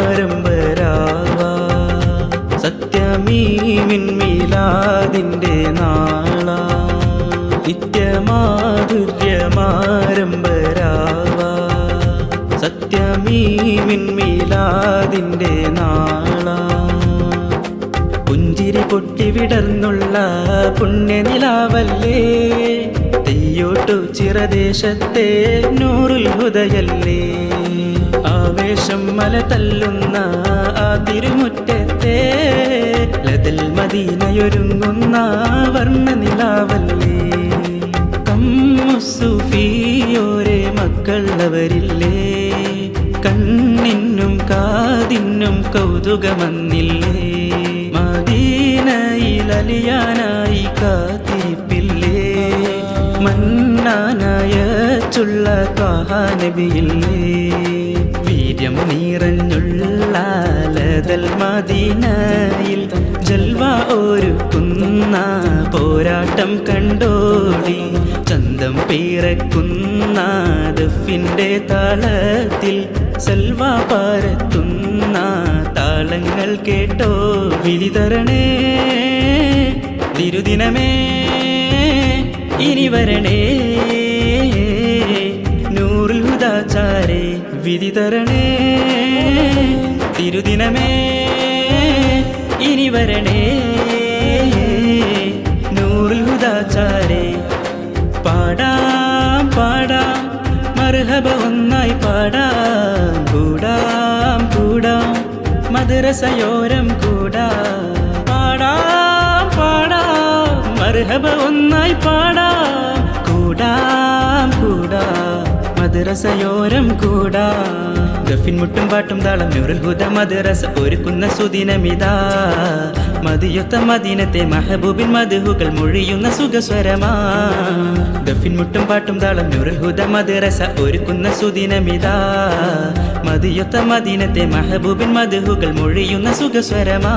നിത്യമാധുര്യമാരംഭരാവാ സത്യമീ മിൻമിലാദിൻ്റെ നാളാ. നിത്യമാധുര്യമാരംഭരാവാ സത്യമീ മിൻമിലാദിൻ്റെ നാളാ. പുഞ്ചിരി പൊട്ടി വിടർന്നുള്ള പുണ്യനിലാവല്ലേ, തെയ്യോട്ടു ചിറദേശത്തെ നൂറുൽ ഹുദയല്ലേ. ആവേശം മല തല്ലുന്ന ആ തിരുമുറ്റത്തെ ലതൽ മദീനയൊരുങ്ങുന്ന വർണ്ണനിലാവല്ലേ. കമ്മുസുഫിയോരെ മക്കളവരില്ലേ, കണ്ണിനും കാതിനും കൗതുകമന്നില്ലേ. മദീനയിലലിയാനായി കാത്തിരിപ്പില്ലേ, മന്നാനായ ചുള്ള ത്വാഹ നബിയില്ലേ. വീര്യം നിറഞ്ഞുള്ള ലതൽ മദീനയിൽ ജൽവ ഒരുക്കുന്ന പോരാട്ടം കണ്ടോടി. ചന്തം പിറക്കുന്ന ദഫിൻ്റെ താളത്തിൽ സൽവ പരത്തുന്ന താളങ്ങൾ കേട്ടോ. വിധി തരണേ തിരുദിനമേ ഇനി വരണേ, നൂറുൽ ഹുദാചാരേ വിധി തരണേ. തിരുദിനമേ ഇനി വരണേ, നൂറുൽ ഹുദാചാരേ. പാടാം പാടാം മർഹബ ഒന്നായി പാടാം, കൂടാം കൂടാം മദ്രസയോരം കൂടാം. പാടാം പാടാം മർഹബ ഒന്നായി പാടാം, കൂടാം കൂടാം മദ്രസയോരം കൂടാം. ഗഫിൻ മുട്ടും പാട്ടും താളം നൂറുൽ ഹുദ മദ്രസ ഒരുക്കുന്ന സുദിനമിതാ. മതിയൊത്ത മദീനത്തെ മഹബൂബിൻ മദ്ഹുകൾ മൊഴിയുന്ന സുഖസ്വരമാ. ഗഫിൻ മുട്ടും പാട്ടും താളം നൂറുൽ ഹുദ മദ്രസ ഒരുക്കുന്ന സുദിനമിതാ. മതിയൊത്ത മദീനത്തെ മഹബൂബിൻ മദ്ഹുകൾ മൊഴിയുന്ന സുഖസ്വരമാ.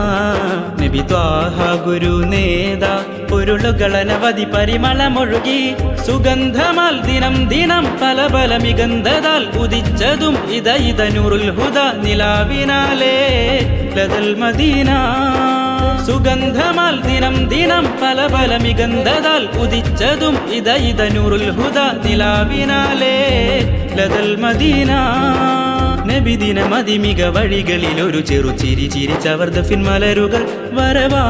നബി ത്വാഹ ഗുരു നേതാ പൊരുളുകളനവധി പരിമളമൊഴുകി. സുഗന്ധമാൽ ദിനം ദിനം പല പല മികന്ധതാൽ ഉദിച്ചതും ഇത നൂറുൽ ഹുദ നിലാവിനാലേ ലതൽ മദീന. സുഗന്ധമാൽ ദിനം ദിനം പല പല മികന്ധതാൽ ഉദിച്ചതും ഇത നൂറുൽ ഹുദ നിലാവിനാലേ ലതൽ മദീന. നബിദിന മതിമിക വഴികളിൽ ഒരു ചെറു ചിരി ചിരിച്ചവർ ദഫിൻ മലരുകൾ വരവാ.